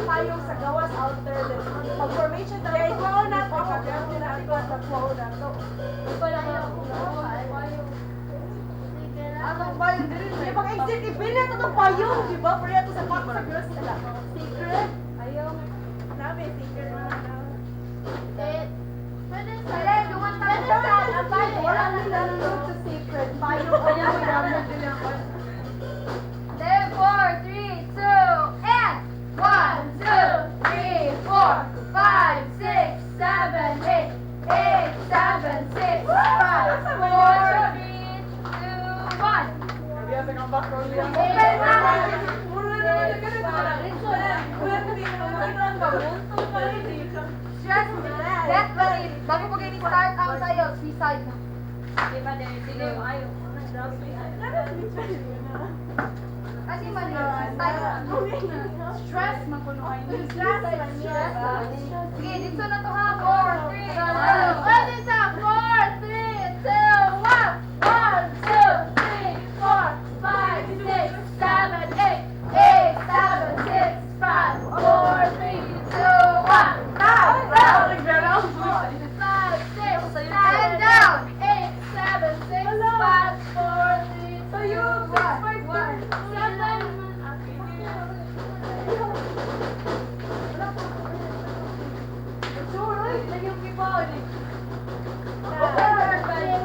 Payong sa gawas outer mag-formation talaga ikaw na to pag-grabe na ito at flow na to wala na ako anong payong dili pag exit ibili ito ng payong di ba pero ito sa girls nila secret ayaw nabi secret na pwede sa wala nila nanonood sa secret payong ayaw namin din ako 4, 3, 2, and 1, 2, 3, 4, 5, 6, 7, 8, 8, 7, 6, 5, 4, 3, 2, 1. Biasa kang background yan. Open na! Muna naman na ganito. Stress me. Let believe. Bago po kayo start ang sayo, suicide na. Diba, sige, ayaw. Kasi man stress man kuno ay stress man niya. Sige, dito na to ha. 4, 3, 2, 1. Dito 4, 3, 2, 1. 1, 2, 3, 4, 5, 6, 7, 8, 8, 7, 6, 5, 4, 3, 2, 1. Down, down. 5, 6, and down. 8, 7, 6, 5, 4, 3, 2,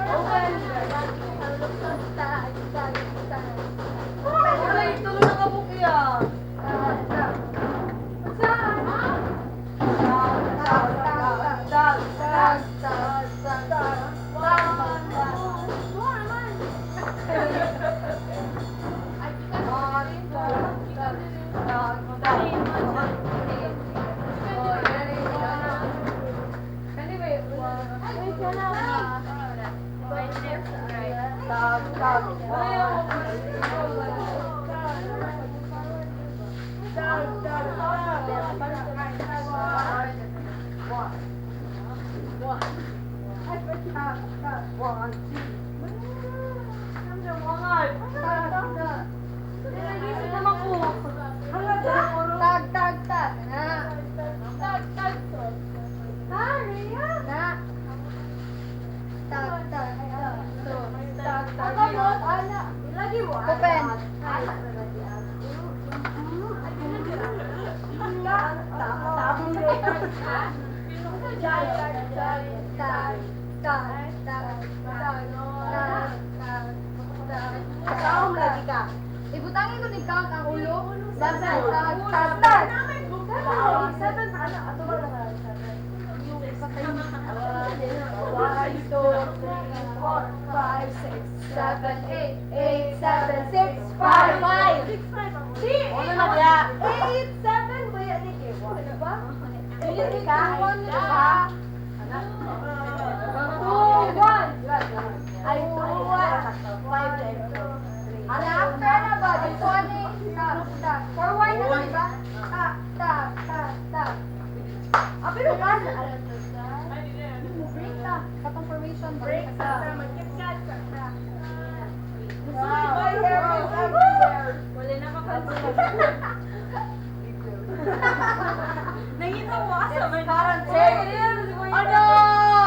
1.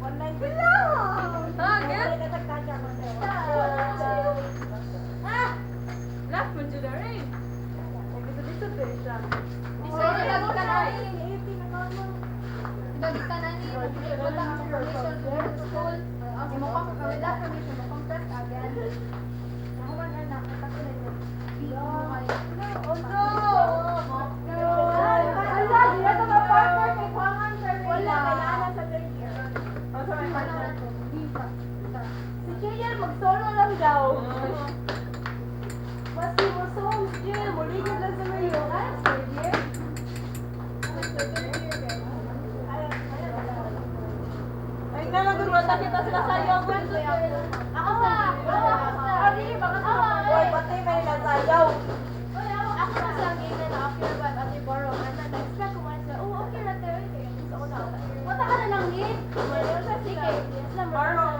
190 lang. Pasti mo songs, Jim. Muligid lang sa mayo. Ay, sige. Ay, nalagurwata kita sila sayo. Ako sa. Hoy, pati may nasayaw. Ako na sa game na okay ba at i-borrow man na expect ko man siya. Oh, okay ra tayo. Gusto ko na. Wata ka na lang gid. Sige. Islam Borrow.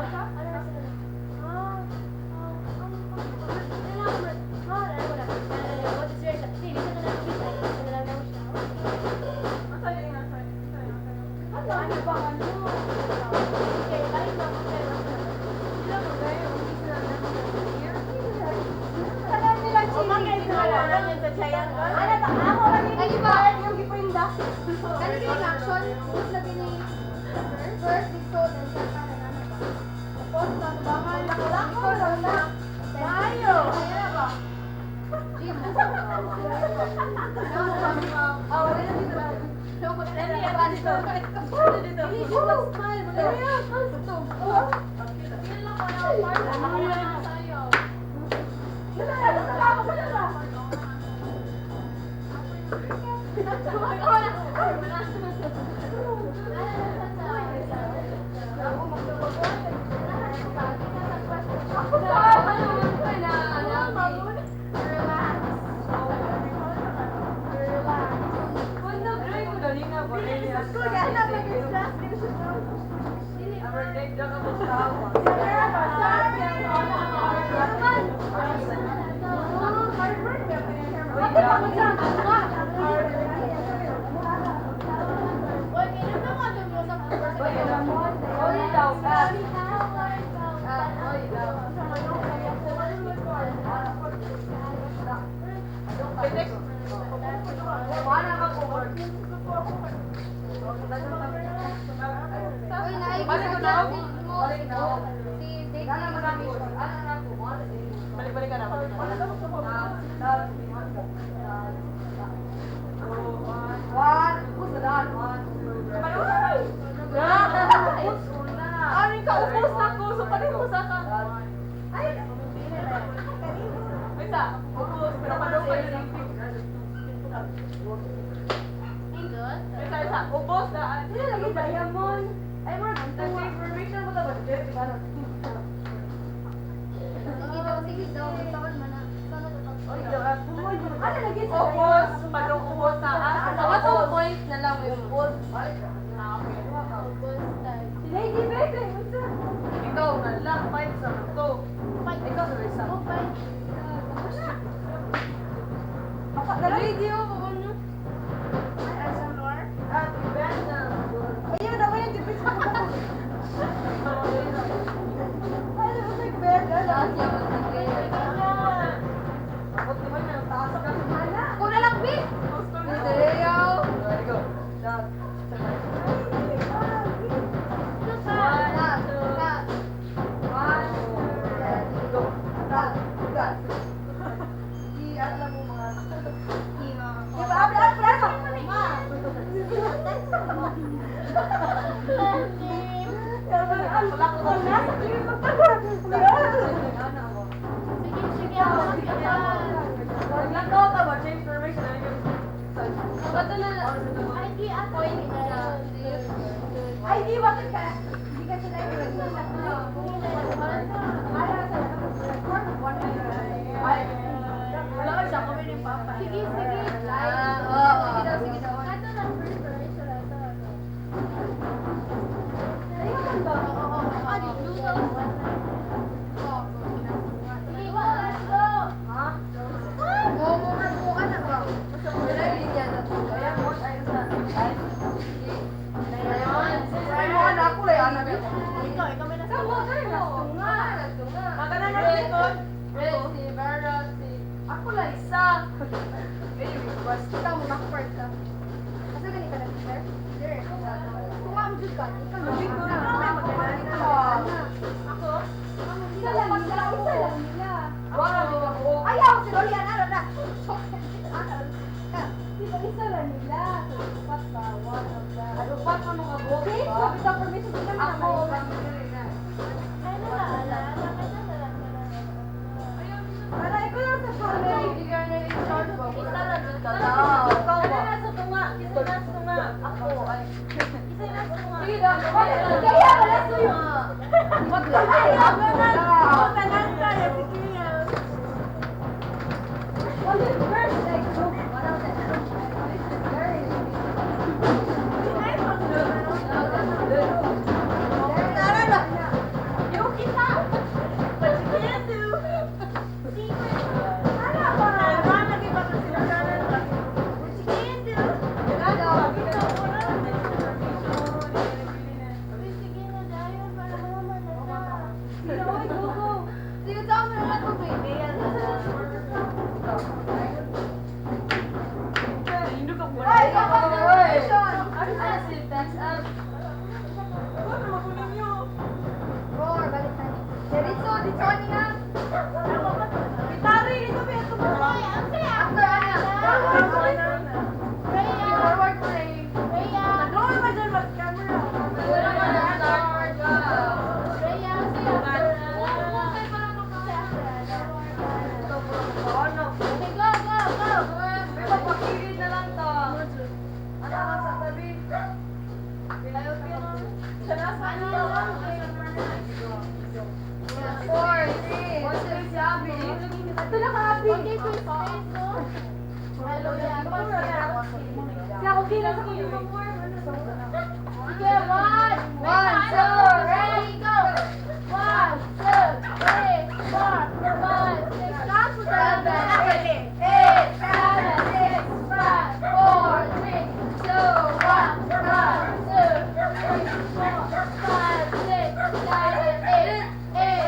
ka daw. Ikaw Ano ba? na sa tunga? Kisa na sa tunga. Ako, ay. Kisa na sa tunga. Sige daw. Kaya wala sa'yo. Maglagay. Ako na. Ako na lang tayo. What is first? Like, what else? Tara na. Yung kita. What you can do. Secret. Tara ba? Tara lagi ba kasi tara na. What you can do. Sige, tama na lang ito, baby. Ay, kapag na-version. Roar, balik tayo. Diretso, dito niya. Tari, ito ba ito ba? After Ana. Rhea. Forward frame. Rhea. Lower ba dyan mas camera? Wala ka na. Forward ka. Rhea, say after. Huwag kayo pala mag-say after Ana. Ano? Okay, go, go, go. May papakilid na lang to. Ano ka sa tabi? Ayaw ka na. Ano lang? 4, 3. What's the sabi? Ito lang happy. Okay, to space, no? Hello, yeah. Kaya ako bilang sa kuya mo. Sige, 1, 2, ready, go! 1, 2, 3, 4, 5, 6, last 7, 8, 7, 6, 5, 4, 3, 2, 1, 1, 2, 3, 4, 5, 6, 7, 8,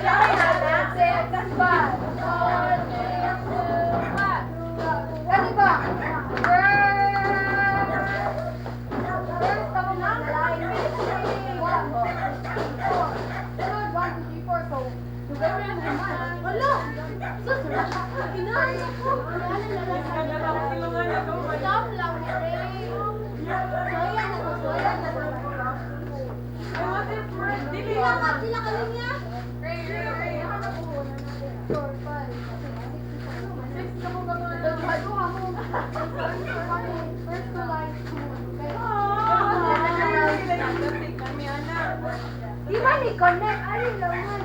6, 5, 4, 3, 2, 1. Ready ba? First, tama na. Wala! Inaari ako! Stop lang, Ray! Soya na to, soya na to. Sila ka, sila ka lang niya? Ray! 4, 5, 6, 6 ka mo gagawin. Duha mo. First to line. Di ba ni connect? Ano naman?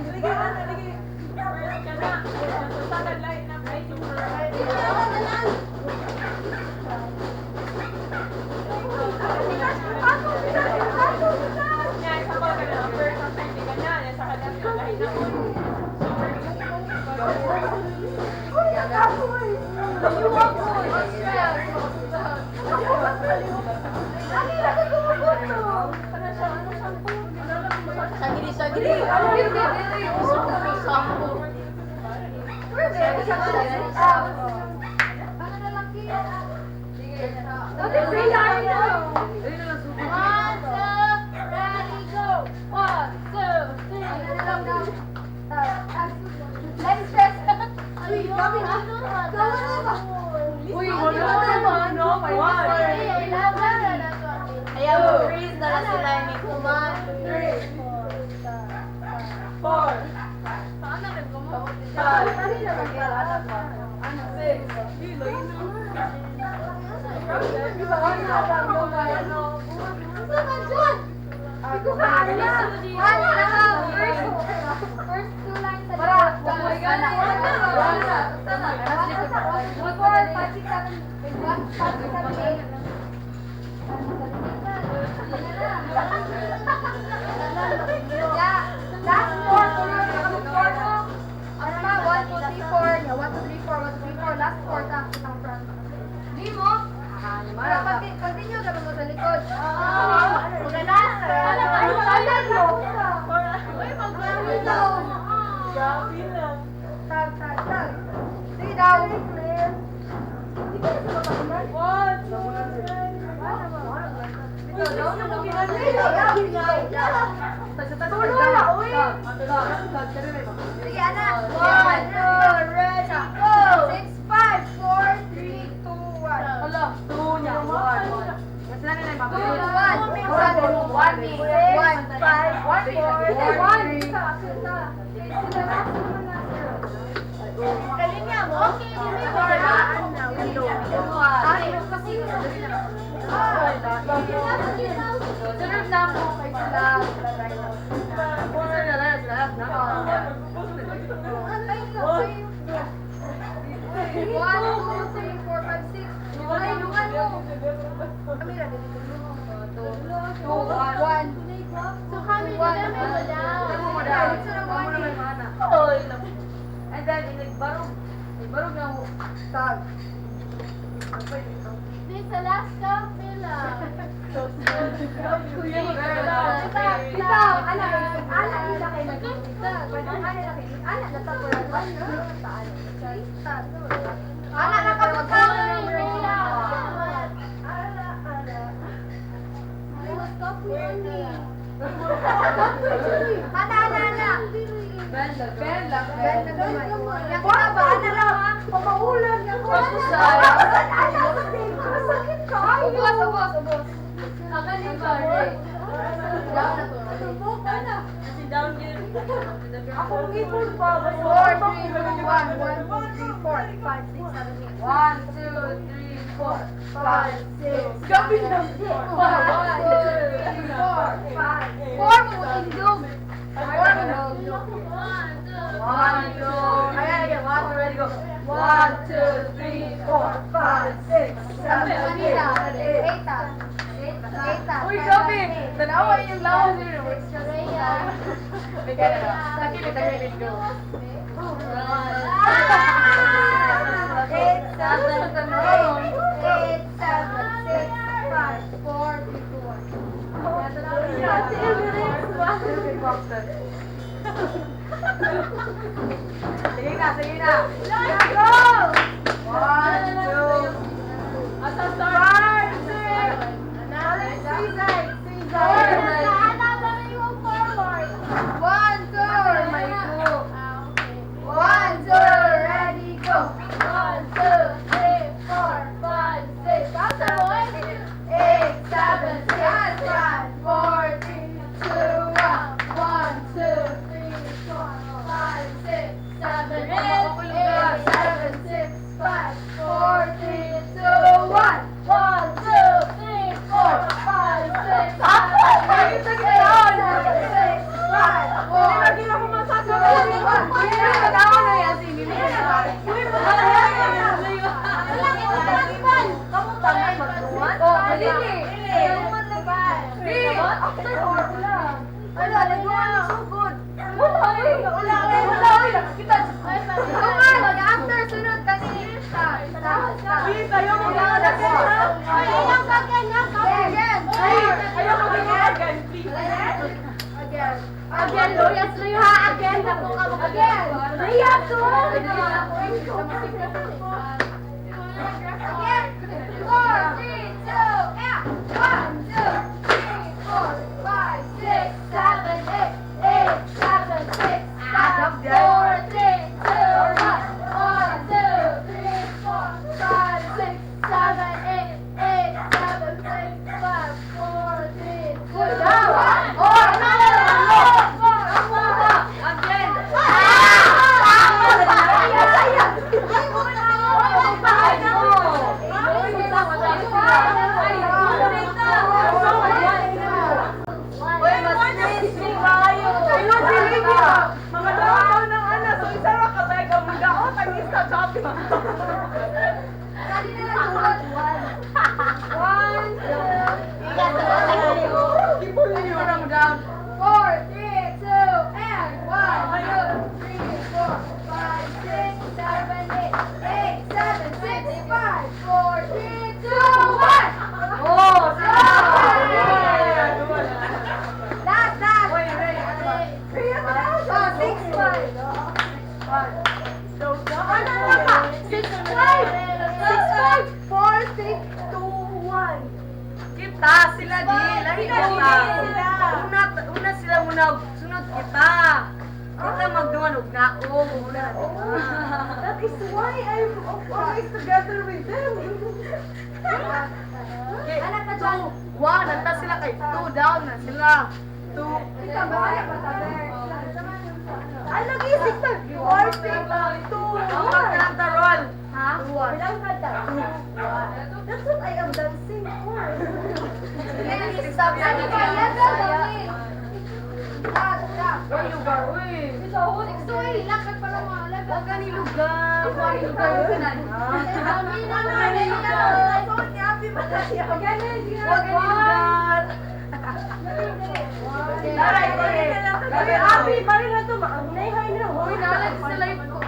Sagiri, sagiri. Ano na lang kaya? Sige. One, two, ready, go! 1, 2, 3. Let's stress. Uy, gabi na. Gawa na ba? Uy, wala naman, no? May one. Kaya mag-freeze na lang sila ni Kuma. 3, 4, First two lines sa likod. Last four, tuloy na kami four mo. Ano ba? 1, 2, 3, 4. 1, 2, 3, 4. 1, 2, 3, 4. Last four ka. Kitang front. Di mo? Continue ka mo sa likod. Mag-last. Uy, mag-last daw. Gabi lang. Tag. Sige daw. What? Tulo na, uy. Sige, anak. 1, 2, ready, go. 6, 5, 4, 3, 2, 1. Hala, 2 niya. 1. 2, 1. 1, 5, 1, 4, 1. Kalinya mo? Okay, Sunod na mo kay sila. Sunod na lang sila. One, two, three, four, five, six. Ay, lungan mo. Kami lang, two, one. So kami na namin wala. And then, barog na mo. Tag. This the last count nila. Ikaw, anak nila kayo magkita. Anak na tapos anak na kapag Ako ngipon pa. 4, 3, 2, 1, 1, 2, 3, 4, 5, 6, 7, 8. 1, 2, 3, 4, 5, 6, Gabi na. 1, 2, 3, 4, 5. 4 mo indog. 4 mo indog. 1, 2, ayan, 1, ready, go. 1, 2, 3, 4, 5, 6, 7, 8. Uy, gabi! Tanawa yung lawan nyo. Takilid, go. 8, 7, 6, 5, 4, 3, 2, 1. Sige na. Go! 1, 2, 5, 6. That is why I'm always together with them. Okay, 1, nanta sila kay 2, down na sila. 2. Ay, lagi, 6 4, 6, 2, 1. Ang roll. Ha? Ha? Bilang ka daw. That's what I am dancing for. Stop. Ano ba? Yan daw gawin. Stop. Ay, lugar, uy. Ito, uy, lakad pa lang mga alaga. Huwag ka ni lugar. Huwag ka ni lugar. Huwag ka na. Dami na nga. Huwag ni Abby Malasya. Huwag ka ni lugar. Sabi, Abby, parang na ito. Naihay na. Uy, nalag sa live ko.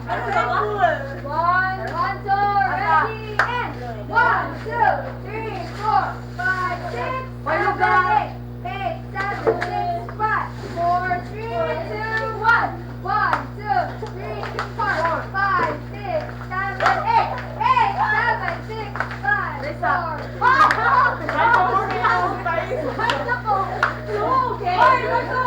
Ano sa cool? One, two, ready, and 1, 2, 3, 4, 5, 6, May lugar. 8, 7, 6, 5, 4, 3, 2, 1. 1, 2, 3, 4, 5, 6, 7, 8. 8, 7, 6, 5, 4. Okay. Ay, nako!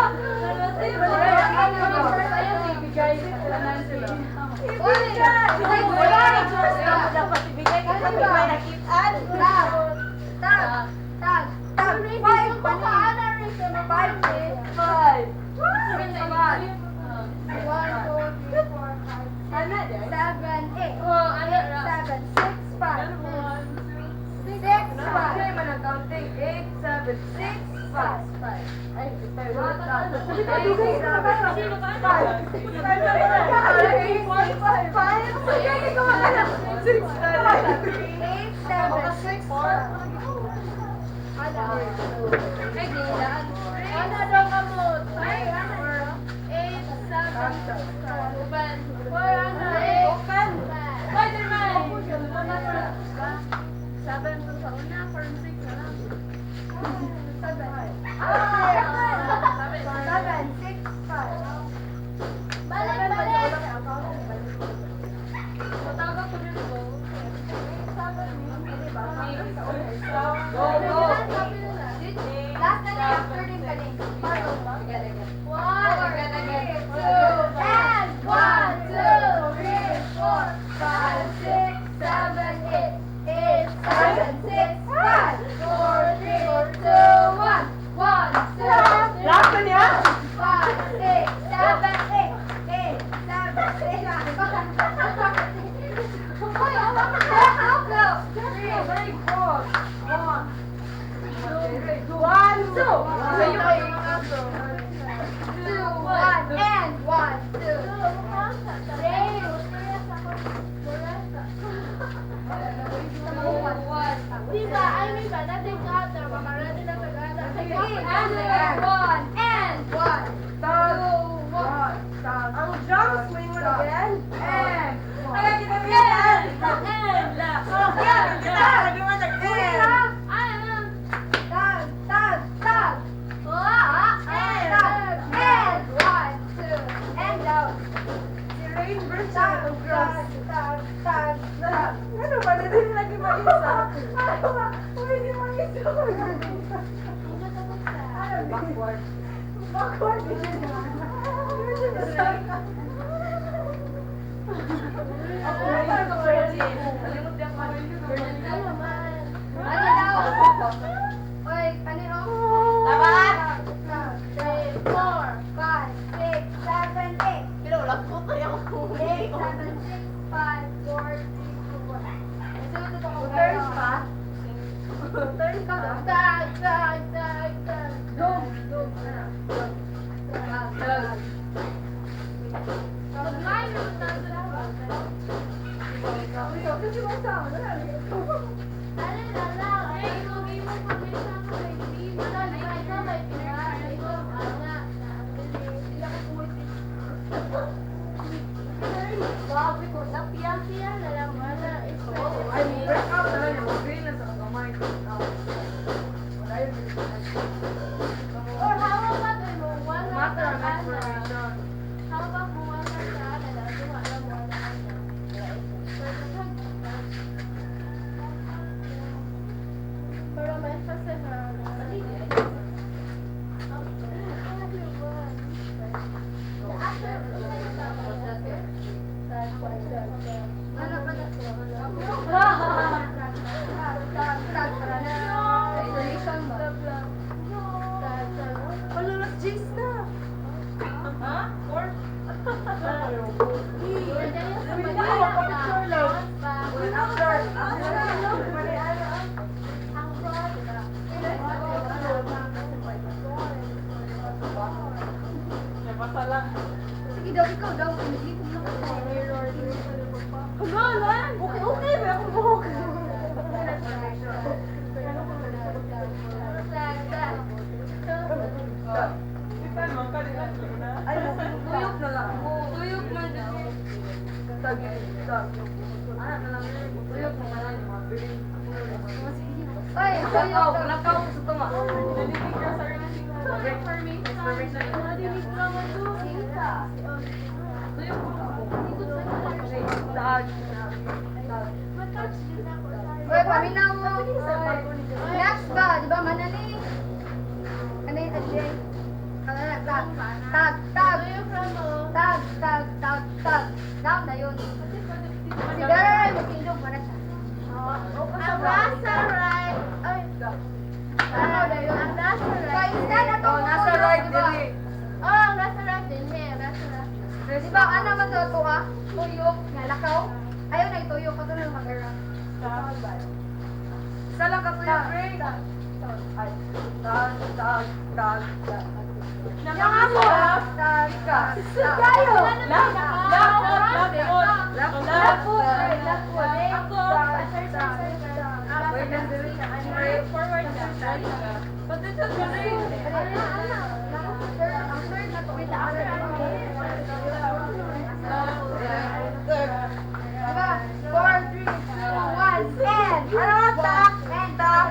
Dapat ibigay ka sa may nakitaan. Tag. 1, tag. Anak na lang yun. Tuyok mo ka lang yung mga biling. Oy, Lakaw, lakaw sa tama. Wait for me. Tuyok mo ka. Tag. Oy, paminaw mo. Next ba? Di ba manali? Ano yung Ajay? Tag, tag, tag. Tag, tag, tag, tag. Down na yun. Si girl, magtindog mo na siya. Ang nasa right. Ay, Ano na yun? ang nasa So, right. instead na to, Oh, nasa right din eh. Oh, ang nasa right din. Here, nasa right. Di ba, ano man to, tuwa? Tuyok, nalakaw? Ayaw na ituyok, pato na mag-ara. Isa lang ka tuyok, Ray. Ay, tag, tag, tag, tag. Nakako. Tag, tag, tag. Kayo. Forward ka. But this is Ray. Ang third na to, wait, Diba? 4, 3, 2, 1, end! Ano? Tak, End! tak,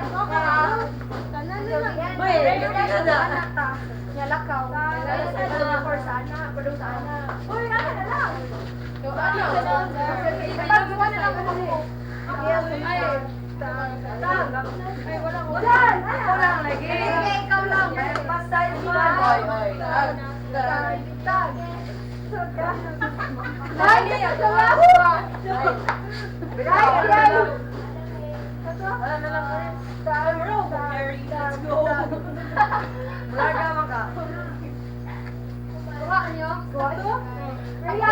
Kanan na lang. Wait, Anak ta. Nalakaw. Uy, ano na lang. Ipagawa na lang ako mo. Wala! Ako lang lagi. Sige, ikaw lang. Basta yung man. Tag. Ay, nagawa ko. Wala na lang rin. Let's go. Wala ka maka. Kuha niyo? Kuha ito? Kaya,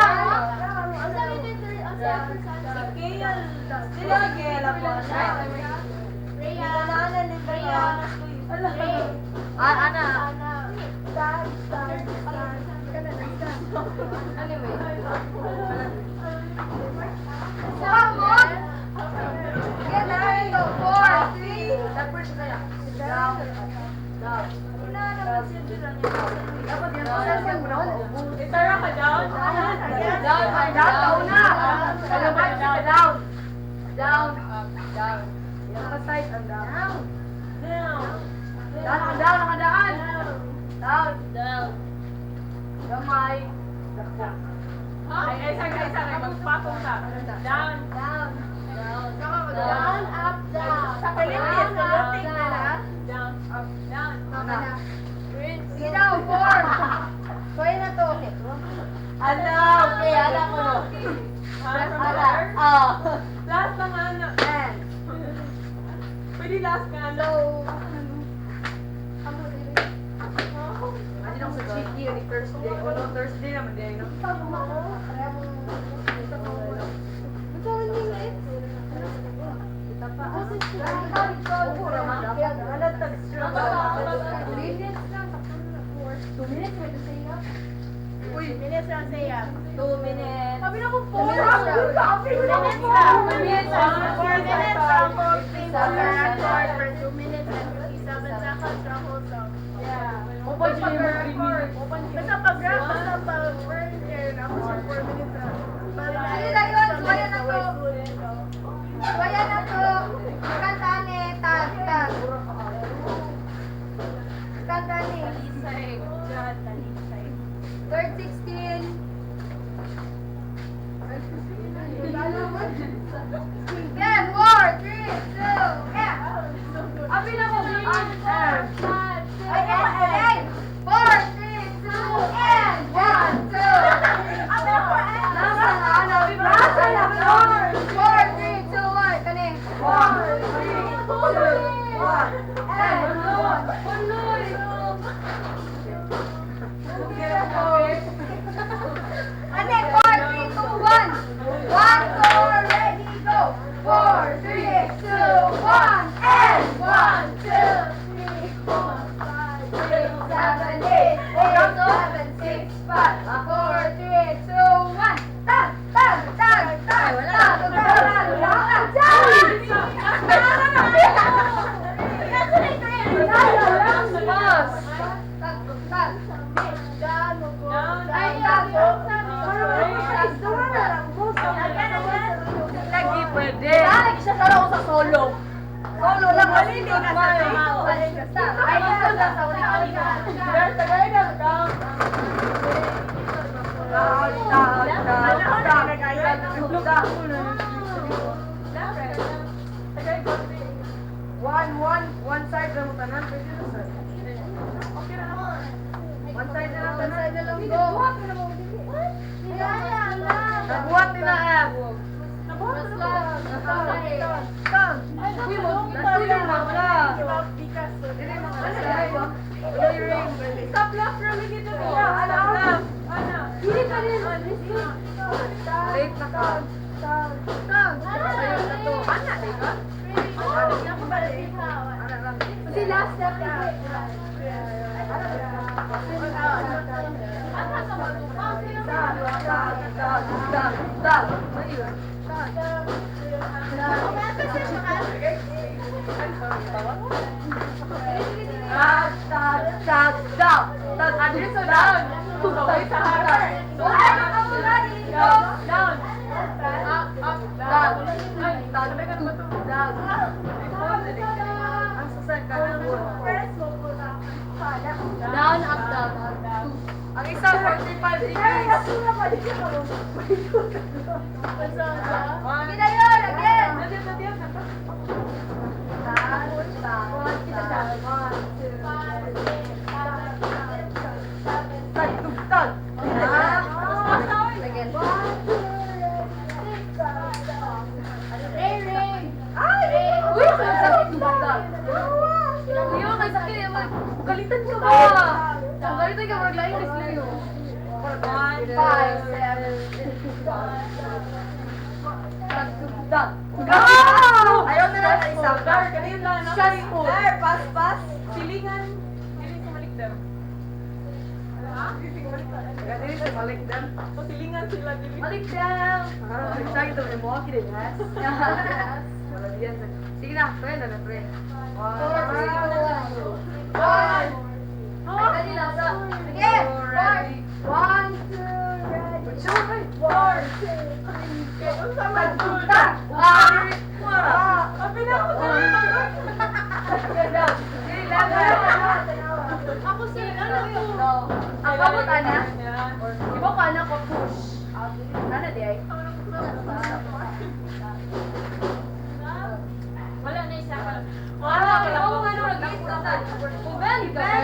Sila gela po. Ana. kuha mo. Sige, dalawa ito. 4, 3. Tapos na lang. Down. Down. Dapat yan. Itara ka down. Down. Down na. Kalabas ka down. Down. Down. Yung ka-side ang down. Down. Down, nakadaan. Down. Down. Gamay. Ay, isa. Magpapong ka. Down. Down. Down, up, down. Sa Pilipinas, piloting na lang. Down, up, down. Tama na. Sige daw, 4. So, yun na to. Ala, okay, ala ko. Ala. Oh. Last na nga ano. And. Pwede last ka ano. Ano nang sa cheeky yun, Thursday. O no, Thursday naman din, no? Uy, Minutes lang siya. 2 minutes. Sabi na ko 4. 2 minutes lang. 4 minutes lang. 4 minutes lang. 2 minutes and 57 seconds ang whole song. Yeah. Open siya yung 3 minutes. Basta pag-rap, basta pag-burn yun. Ako sa 4 minutes lang. Sige na yun, suwayan na to. Suwayan na to. Kantane, tag, tag. Kantane. Third 16. Yan, 4, 3, 2, yeah. Abi na mo. Ay, 4, 3, 2, and 1, 2. Nasa na, ano, Hindi. Lagi siya sa sa solo. Solo lang. Hindi ka sa tumawa. Ay, gusto lang sa ulit. Tagay na. One side lang mo tanan, pwede na sir. Okay na naman. One side na lang tanan. Go. Nabuhat nila eh. Nabuhat nila. Come. Uy, natulong na wala. Dili mo kasi. Wala yung ring. Stop laugh, really dito nila. Ana. Hindi pa rin. Late na ka. Sayo na to. Ana, di ka? Si last step na. Down, up, down. Ang isa 45 degrees. Sige na yun, again. Tagtugtag. Again. Ray, Ray. Uy, tagtugtag. Iyo, kay sakit. Galitan ka ba? Galitan ka, maglaing disliyo. 5, 7, 6. Tagtugtag. Ayaw na lang sa isa. Shot put. Pas. Silingan. Siling sa malikdam. Dili sa balik dan. Silingan sila dili. Balik down. Bisa gitu may mo kire ha. Wala diyan. Sige na, friend na friend. One. Dali lang sa. Again. 4. 1, 2, ready. 4, 2, 3. Tagtugtag. Abi na ako sa Ako si ano yun? Ang kamot ana. Ibo ka na ko push. Ana di ay. Wala na isa ka. Wala ka na ko ano nag-gis ka. Uben, Ben.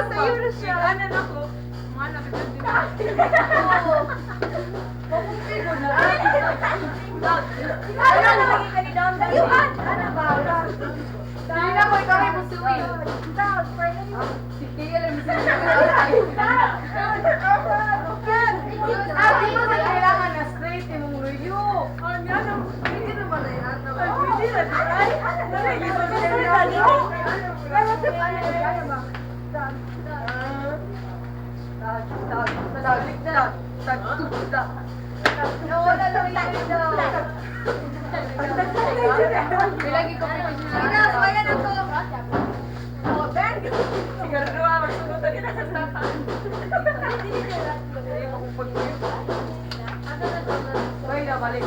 Sa'yo na siya. Ano na ko? Mga Ano na maging kanina? Dayuhan! Ano ba? Hindi na ko ikaw ay musuin. Down, for the Sige, alam mo siya. Hindi mo na kailangan na straight yung review. Hindi naman na yan. Hindi na di ay. Nalilito siya na Nawala lang yung daw. Bilagi ko pa Sige na, sumayan na to. Oh, Ben! Siguro magsunutan kita sa tata. Ay, nabalik.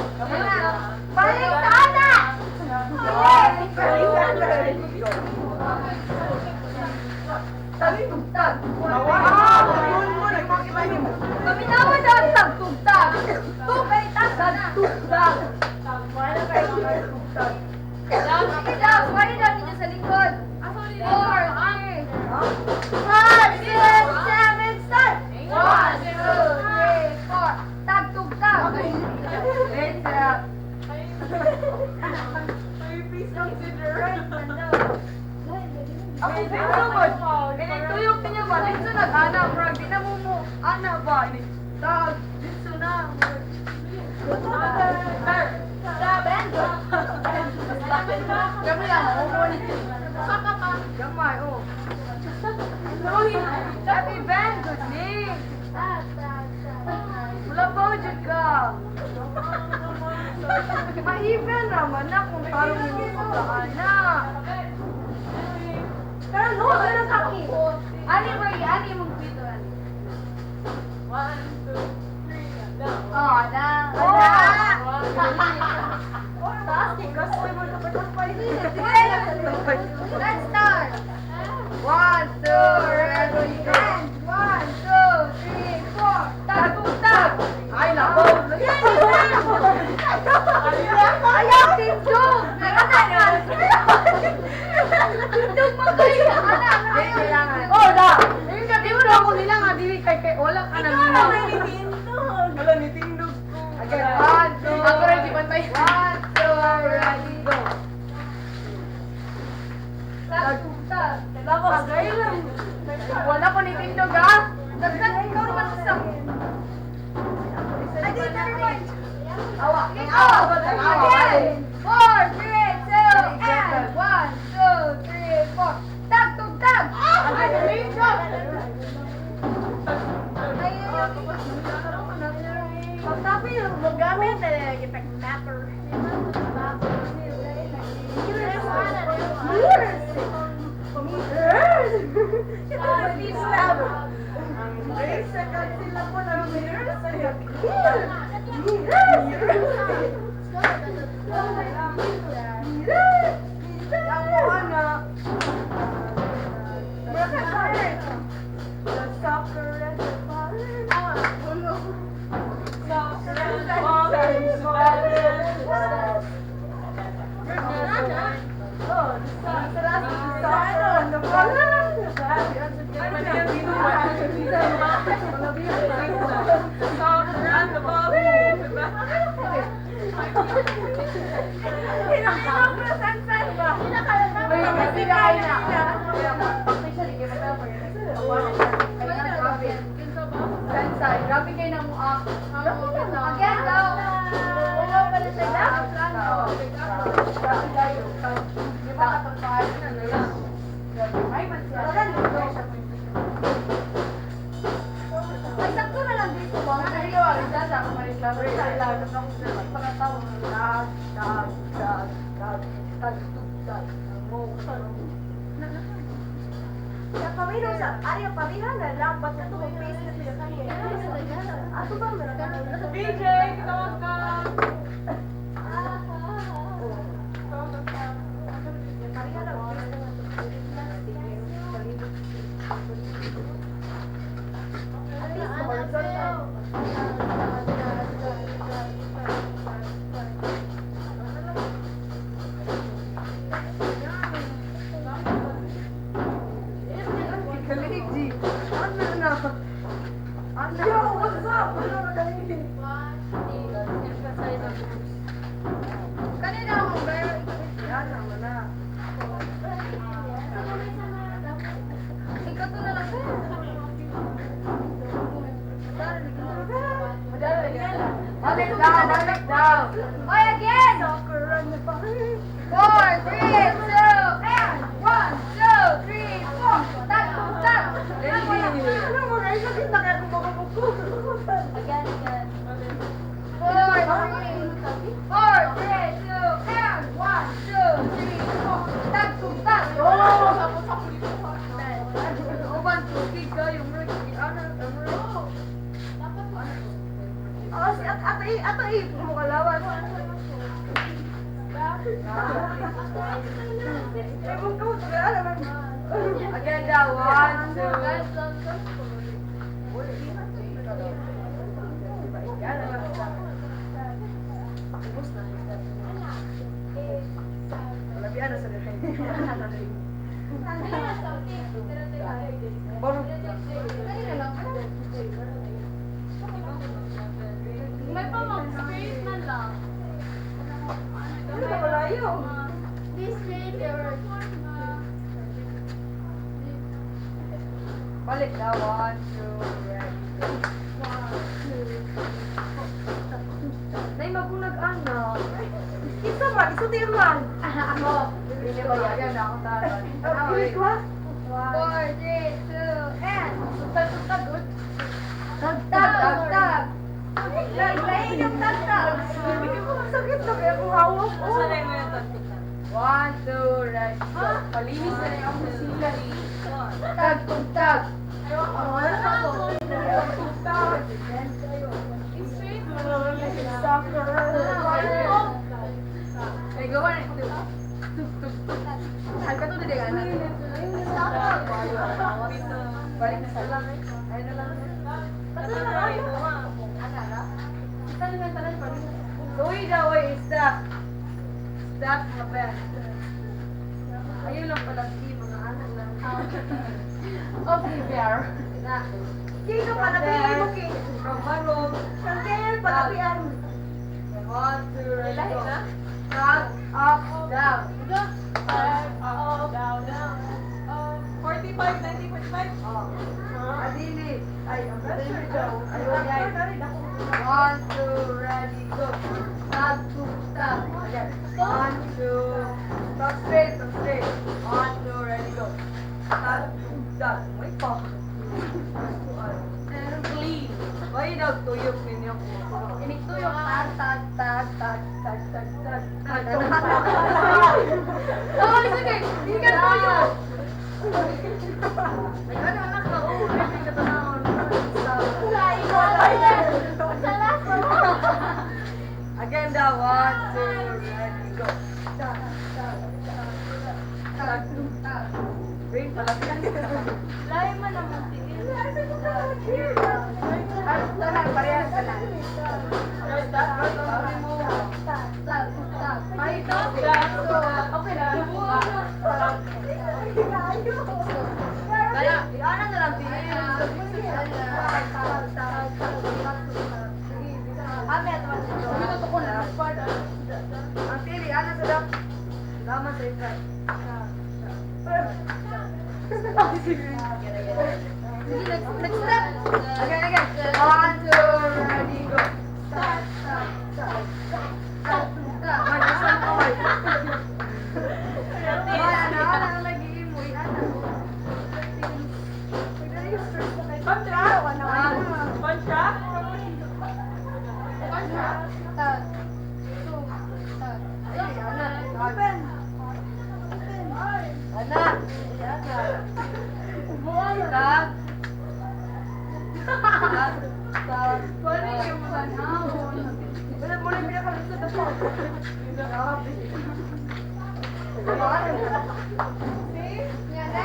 Balik sa Ana! Tagtugtag. Kaminawa na ang tagtugtag. Tugay, tagtag. Tugtag. Sige daw, sumayan na ninyo sa likod. 4, 3, 5, 6, 7, start! 1, 2, 3, 4. Tagtugtag. Let's up. Please consider. Ako, pinulog. Ganito. Tuyok niya ba? Dito nag-ana, Brad. Di na mo ana ba? Ini. Tag, dito na. Gamay lang, umuli. Gamay, oh. Happy band, good name. Wala ba dyan ka? Ma-even naman na kung parang mo na. Pero no, ganun sa akin. Ani, Bray, ani mong pito, ani. 1, 2, 3, go. Oh, na. Fantastic. Gusto mo yung kapatid. Let's start. 1, 2, ready, go. 1, 2, 3, 4. Tag, tag. Ay, nako. Ayaw, Team Jog. Nagkatagal. Tindog mo kayo. Hindi, kailangan. Oh, da. Yung gabi mo na ako nila nga, dili kay wala ka na Ikaw nila. na may nitindog. Wala nitindog ko. Again, 1, 2, ako rin, di ba tayo? 1, 2, ready, go. Tapos, Wala ko ni Tindog, ha? Dagdag, ikaw naman sa... I did never mind. Awa. Awa. Again. 4, 3, 2, and 1, 2, 3, 4. Tag, tug, tag. Again, ready, go. Pagtapo yung magamit, effect mapper. Sila po na mirrors. Grabe kayo na mo ako. Again, go. Ulo pala siya. Di ba katulpahan na lang? Ay, Ay, sakto na lang dito ba? Sa pamilya sa area pamilya na lang ba't ito ang face na sila kanina? Ato ba meron? BJ, tawag ka. Yo, what's up? Kanina ako, pero ikaw to na lang sa'yo. Balik down. Oy, again! 4, 3, 2, and 1, 2, 3, 4. Tag, tug, tag. Again, again. 4, 3, 2, and 1, 2, 3, 4. Tag, tug, tag. Uban, tubig ka, yung rig. Ato kumukalawan. Again daw, 1, 2. Labihan na sa dito. Kanina lang. May pamag-straight man lang. Ano sa malayo? This straight, there were Balik na. 1, 2, ready, go. Nay, magunag anak. Isa man, isutin man. Ako. Hindi ba yan? Ako taran. Bilis ko ha. 4, 3, 2, and. Tag. Tag. Lain yung tagtag. Sakit na kaya kung hawak. Sanay mo yung tagpitan. 1, 2, ready, go. Palinis na yung musila. Tag. Ay, gawa na ito. Ay, kato na anak. Balik na sa lang. Ay na lang. Uy daw, stop. Stop, mga pera. Ayun lang pala, mga anak lang. Okay, bear. Na. Kiko pa, napili mo Kiko. From Barong. Sangkil, palapian. 1, 2, ready, go. Down, up, down. Down. 45, 90, 45. Oh. Adili. Ay, ang adili daw. Ayun, guys. 1, 2, ready, go. Stop, stop. Again. 1, 2. Stop straight. 1, 2, ready, go. Stop. Wait pa. Clean. Why daw tuyok ninyo? Inigtuyok. Tag. Oh, sige. Hindi ka tuyok. Ay, ano anak ka? Oo, may katanahon. Again daw, 1, 2, ready, go. Tag. Wait, palapitan ka. Layo man ang muntiin. Tanan, parehas ka na. Ay, ito. Okay na. Kaya, ano na lang din. Ang tili, ano sa dap? Laman sa isa. Sige, next step. Again. 1, 2, ready, go. May isang kaway. Ano lagi mo? Contract? Open. Anak. Tag. Wala mo lang pinakalusot ako.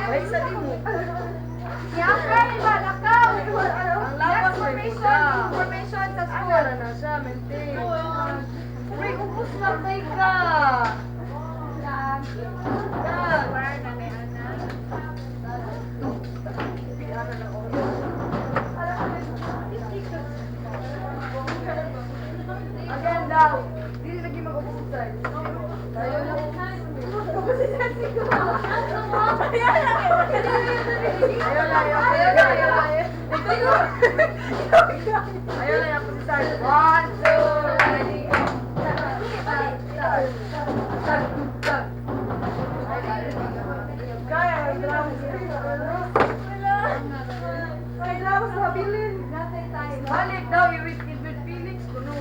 Ay, sabi mo. Ang lawas may buda. Information sa Ano school. na siya, maintain. Uy, ubus na tayo ka. Tag. Again daw. Dili lagi mag-ubusay. Ayaw lang. Ayaw lang ako si Sarge. 1, 2, ready, go. Tag. Kaya, kailangan sa habilin. Balik daw, you with kid with Felix. Kuno.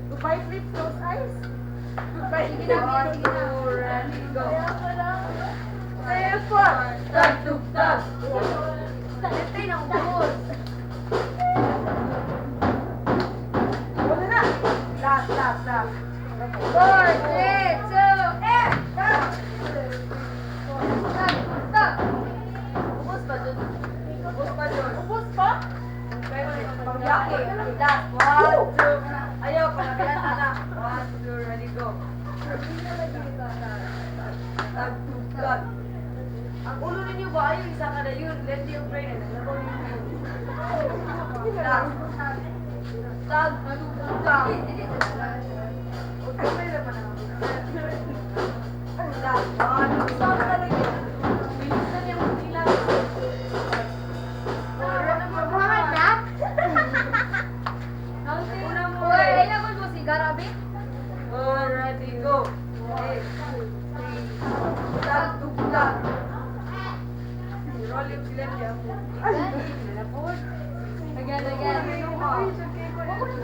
Goodbye, flip those eyes. Goodbye. 1, 2, ready, go. Say for. Tag. Maintain ang ubus. Wala na. Last. 4, 3, 2, and. Ubus pa dun. Ubus pa? Pangyaki. Last. 1, 2. Ayaw, panabilan na. 1, 2, ready, go. Tag. Ang ulo ninyo ba ayaw isa ka na yun? Let the brain and naglabaw ninyo. Last. Tag. Okay naman ako. Last. 1, 2, ready, go. Bilisan yung musila. Tugtog. Roll yung sila niya. Again, again.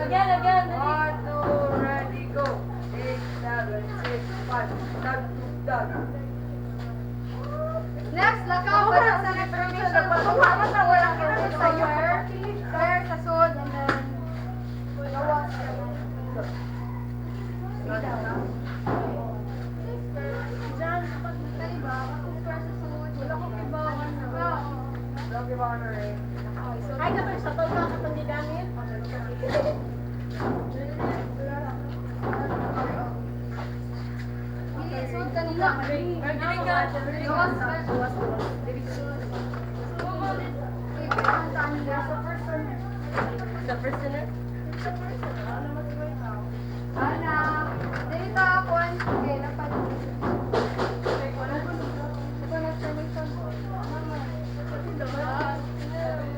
Again, again. 1, 2, ready, go. 8, 7, 6, 5. Tugtog. Next, lakaw pa lang sa information. Tumakas na walang Sa sa'yo. where sa sod, and then gawas. Diyan, kapag dali ba? Kapag square sa sod, wala ko kibawan na. Don't give honor eh. Ay, kapag sa tol ka kapag gigamit. Sod kanina. Gawas, gawas. The prisoner? Ana, dito ako ang sige, dapat. Ito na permission ko. Ay, dapat niya may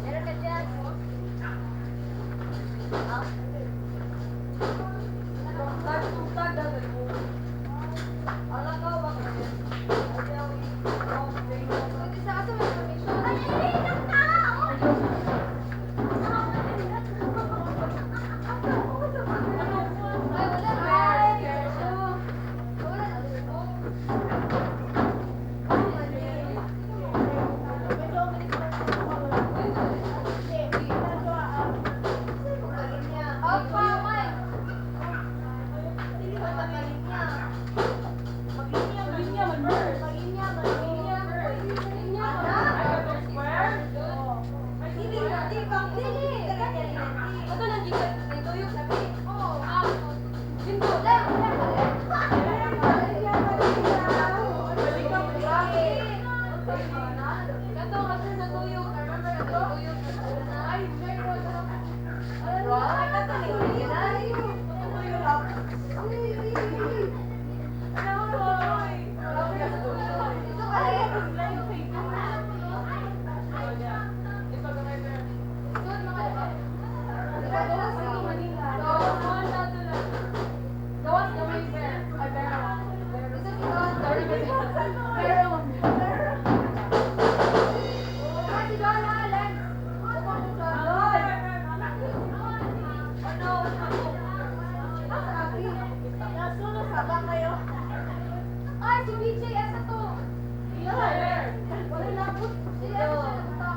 meron ka dyan. Pwede sa aso may permission. Ay, wala na. Wala na. Opo, Mike. Ay, si BJ, asa to? Wala na po. Ay, wala ka.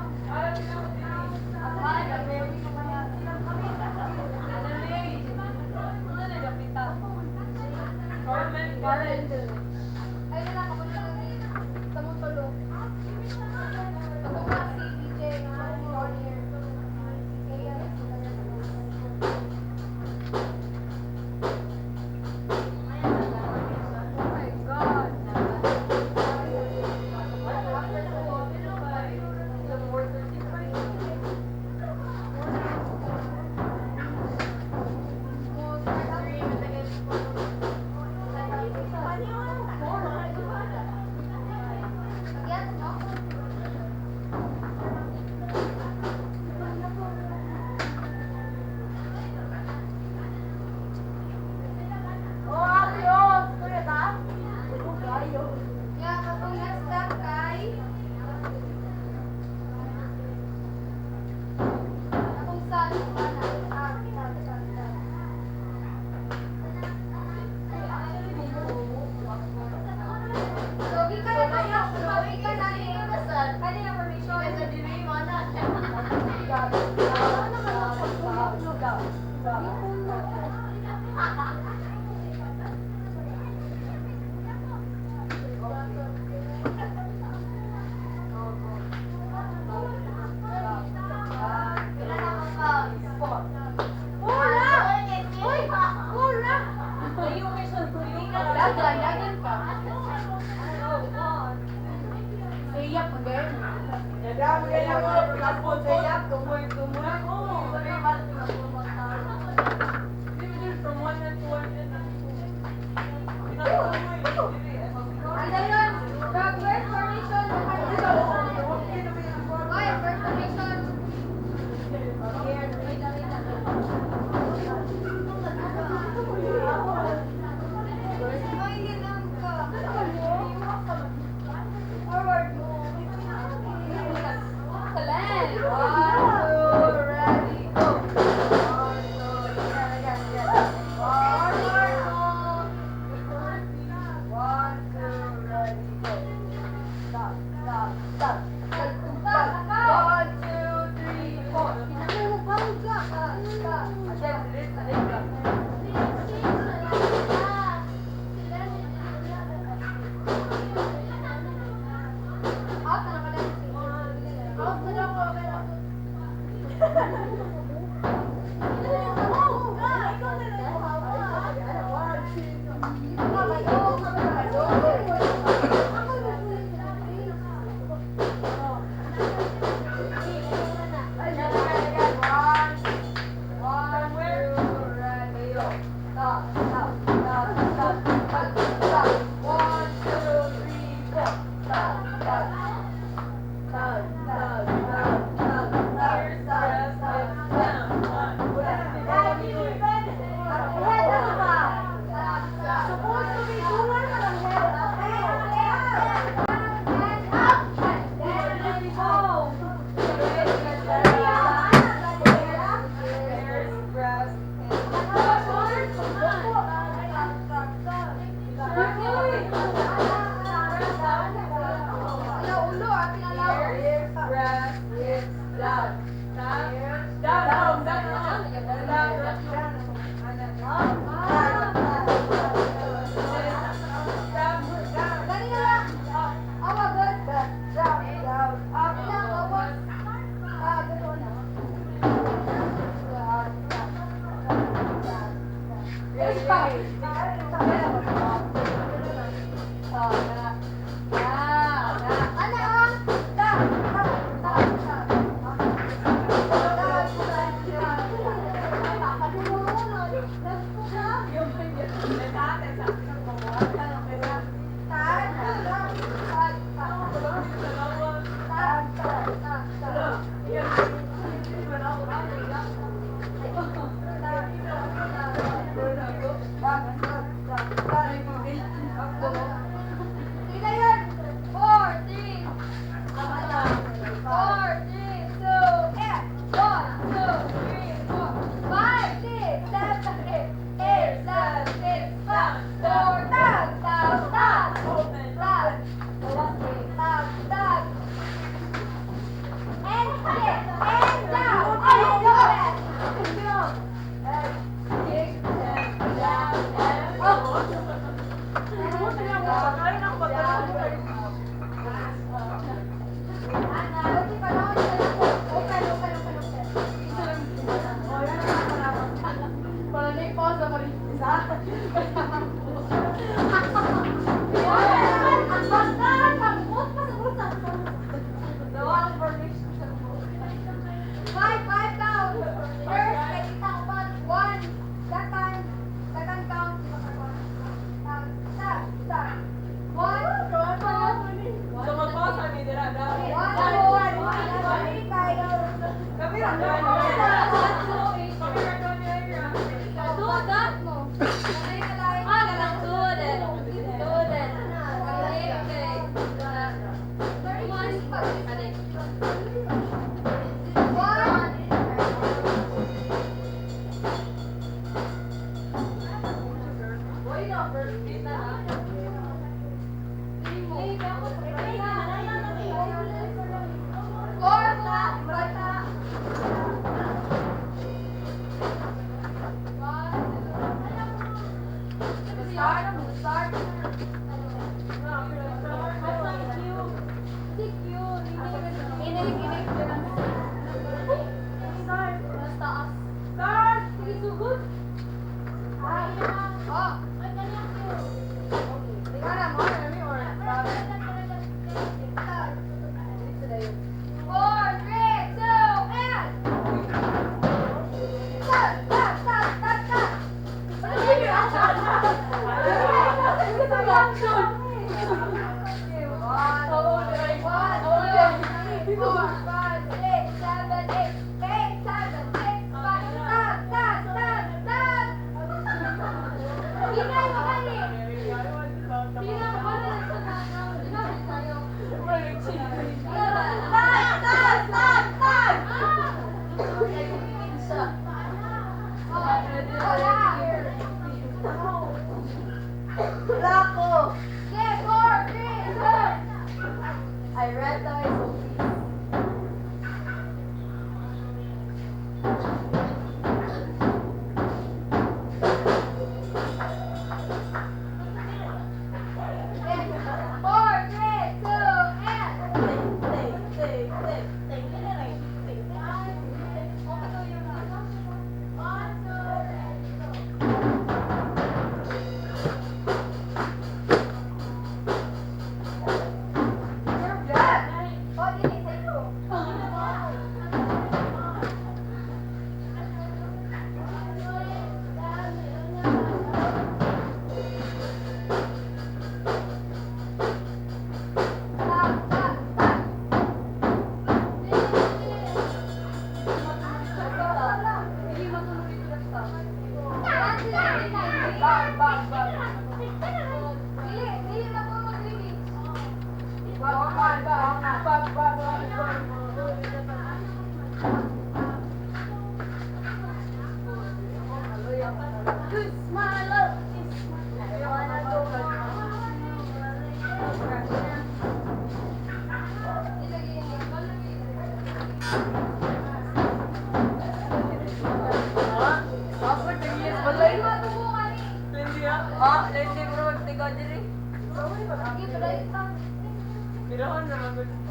Wala na rin. Tamutulo. Ako ba si BJ? Kaya, oh my God. Yes, no? Yeah, katong next step kay katong sun, so, ika na tayo. So, ika na ni kani information. Dagan pa. Iyak again. Nadami yan ako. Pagkapon sa iyak. Tumoy. Ano yun? Drug birth formation. Ay, birth formation. Do that mo.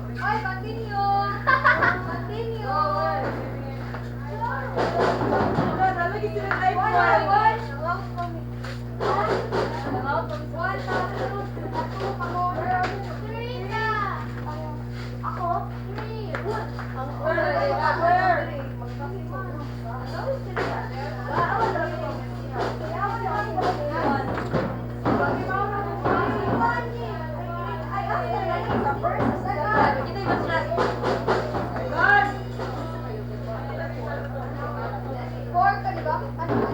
Oy, continue. Continue. Lalagay sila ng One, iPhone. one. One, two, pamor. Three na. Ako? Three. Four ka, di ba? Ano?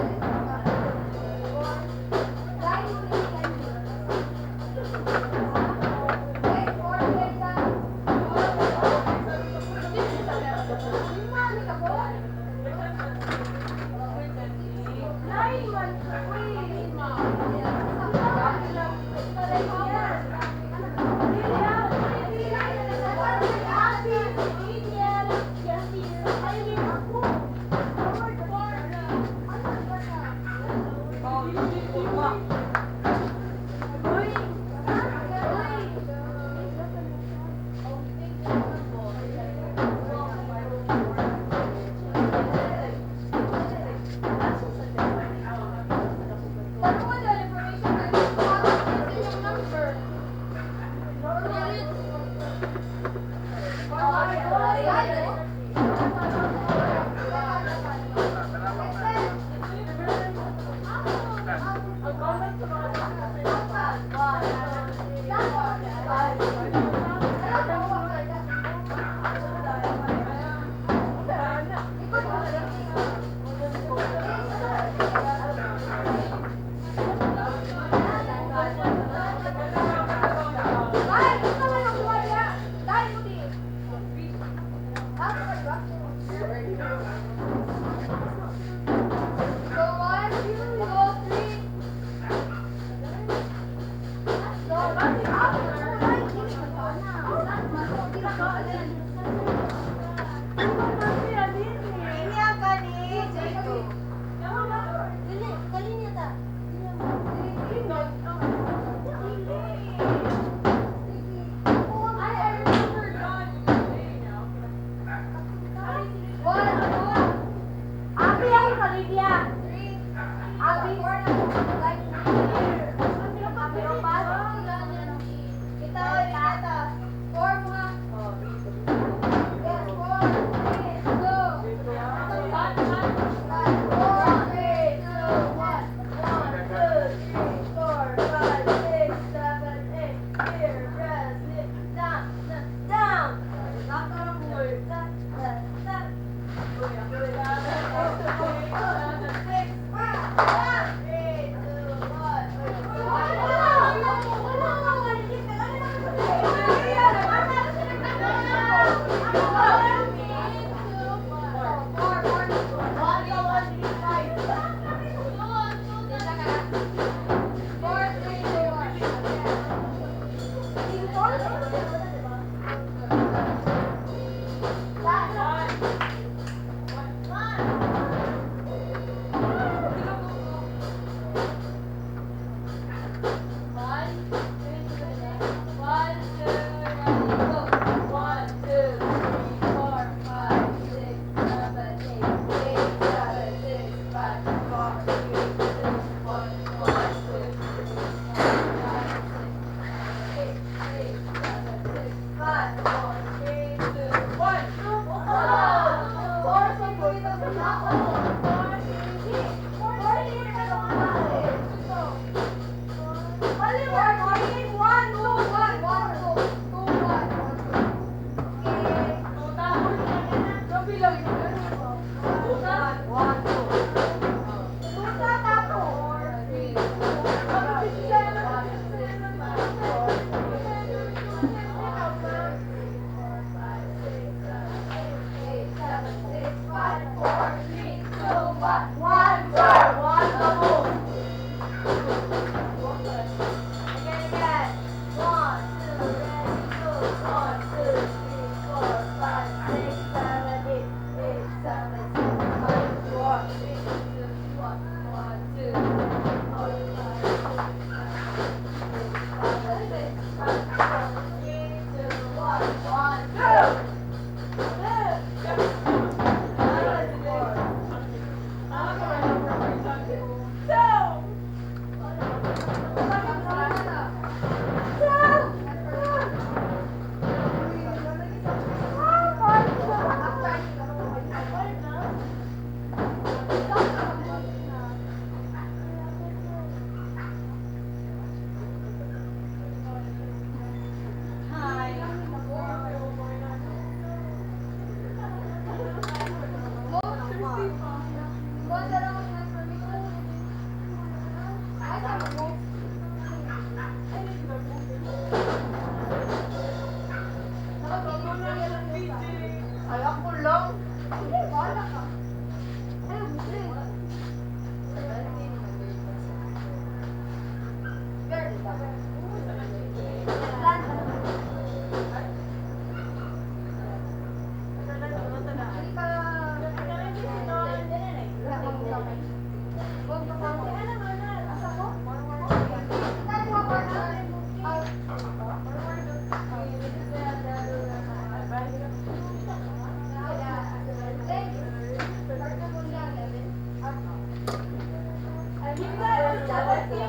One.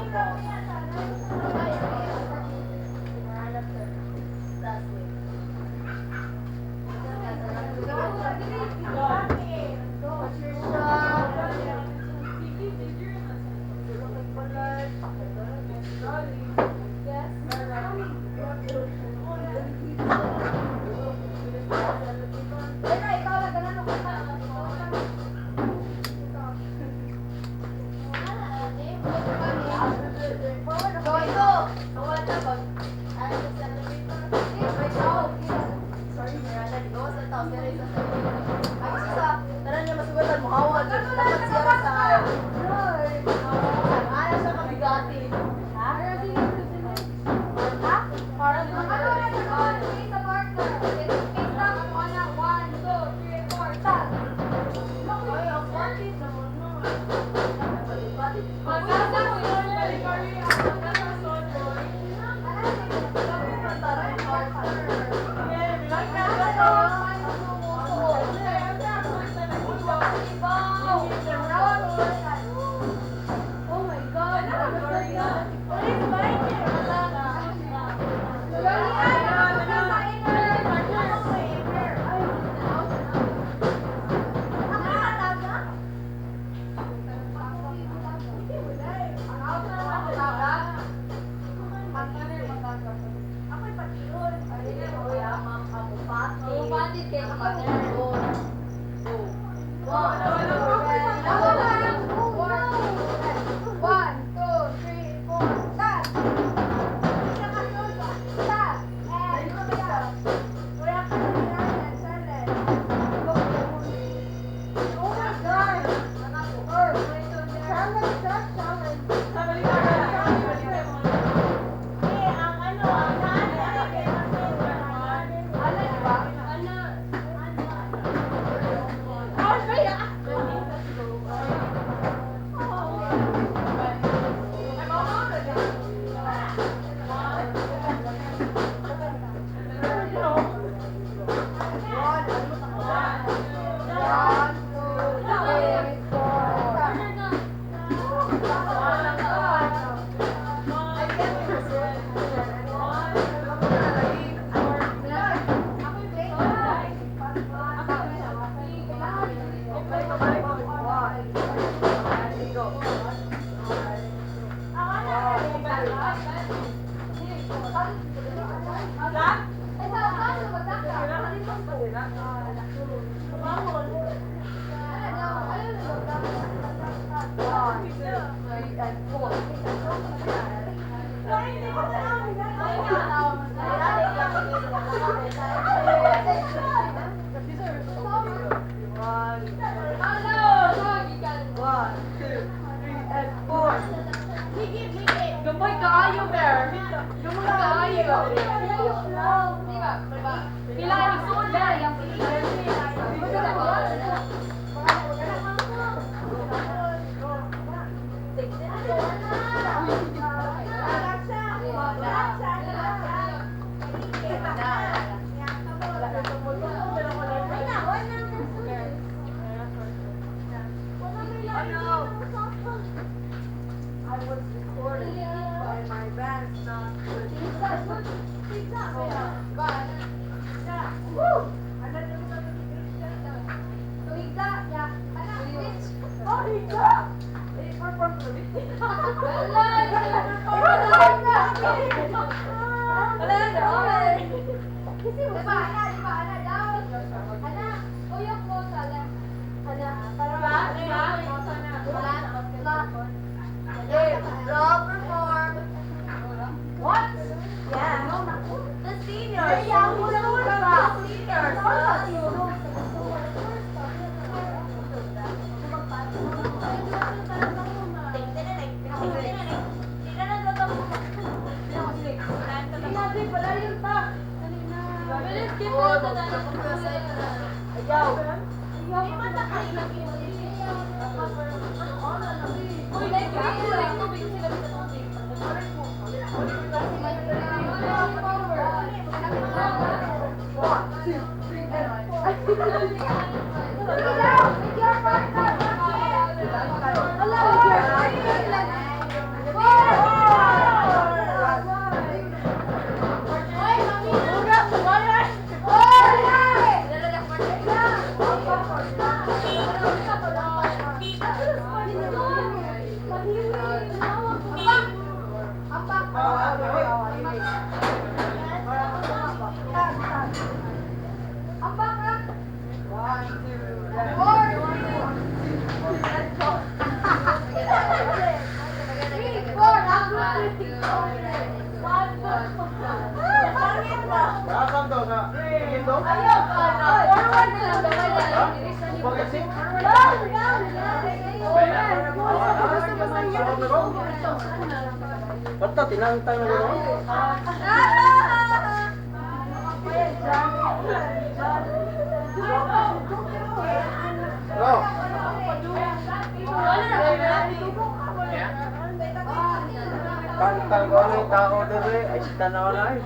Wala, Ang baka. 4, 3, 4. Nasaan daw? Sa tingin daw? Bakit si? Basta, tinangtang na gano'n. No. Tangtang ko na yung tao doon eh. Ay, sita na wala eh.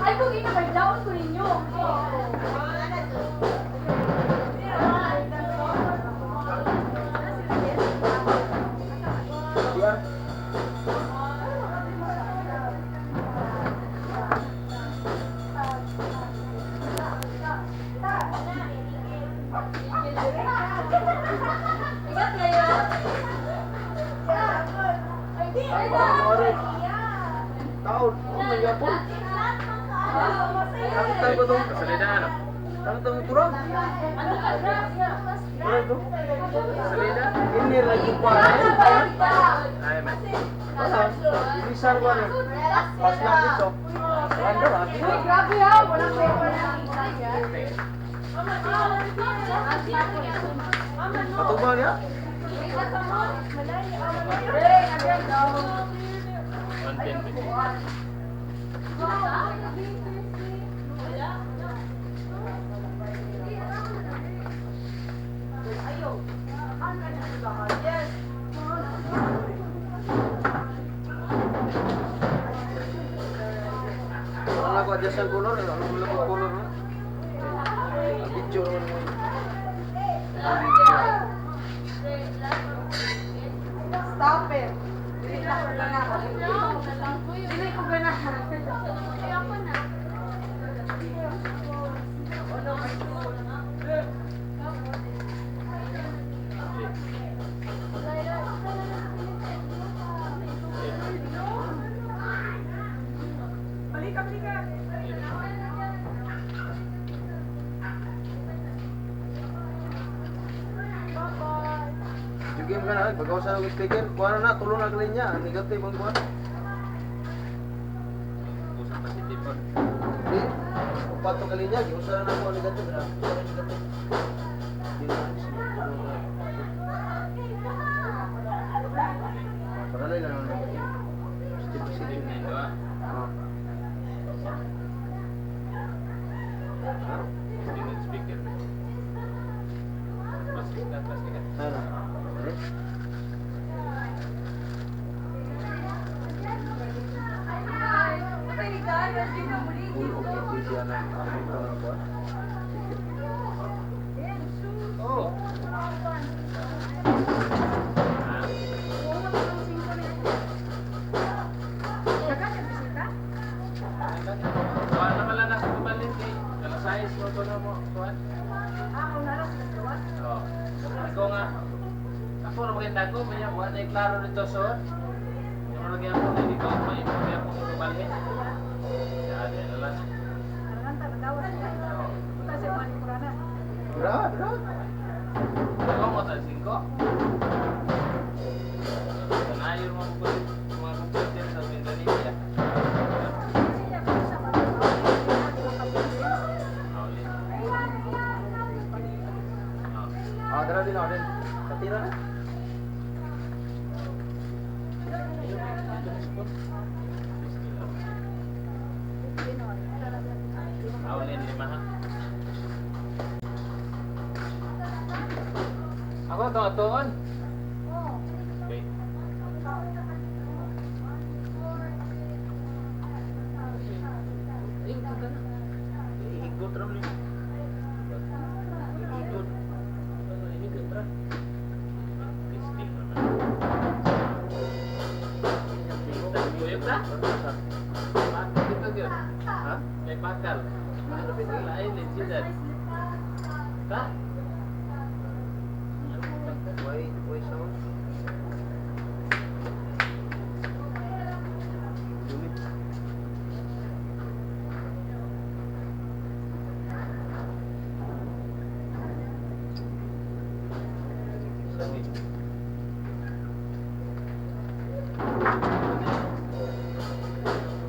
Ay, kung ina-down ko ninyo. Yan. Taon, ano yung yapon? Tangtang ba ito? Kasalida ano? Tangtang ito lang. Ano ito? Kasalida? Ini lagi pa. Ay, man. Bilisan ko ano. Pas lang dito. Ano lagi? Grabe ha, walang paper na. Patubang ya? 110 minutes. Ang ako adjust ang color, ang gulo ko color na. Video naman mo. Stop it. Dili ko ganahan. Jugim ka na, pagkaw sa sticker, kuha na, tulong na kalin niya, negative ang kuha. Usap positif po. Hindi, upat to kalin niya, giusa na ako negative na. Hindi na, paralay lang ang negative. Positive. Ito ah. Tingin speaker. Pastikan. Ano? Eh? Okay, siya na. Oh. Kuha naman lang nasa kumalit eh. Kalau size mo ito na mo. Kuhan. Oo. Ikaw nga. Ako na maganda ko. Kaya buwan na klaro nito so. Yung lagi ako na hindi ko may kaya ako kumalit. Kaya na lang. Berat, berat. Ikaw mo tayo 5. Kanayor mo ko mga computer sa Indonesia. Ah, tara din ako din. Katira na. Awalin 5 ha. Ako, tuon. Okay. Ayun, punta na. Ihigot ram niya. Ihigot. Ano, ihigot ra. Testing naman. Tuyok na? Bakal dito yun. Ha? May bakal. Lain din sila. Ta? Why sound? Dumi. Sakit.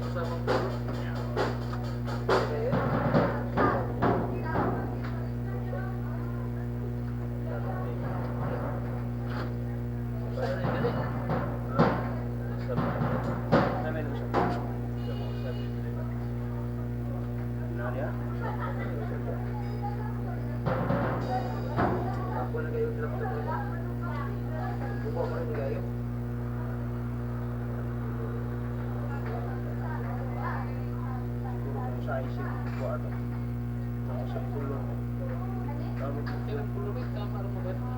Usapang pulo. Para na gali. Namin usap. Usap. Nadia? Ako na kayo laptop ko. Buka mo rin kayo. Siguro kung sa isip ko ano. Ako sa tulong. Tama ko. Kaya pulo rin, tama rin mo ba?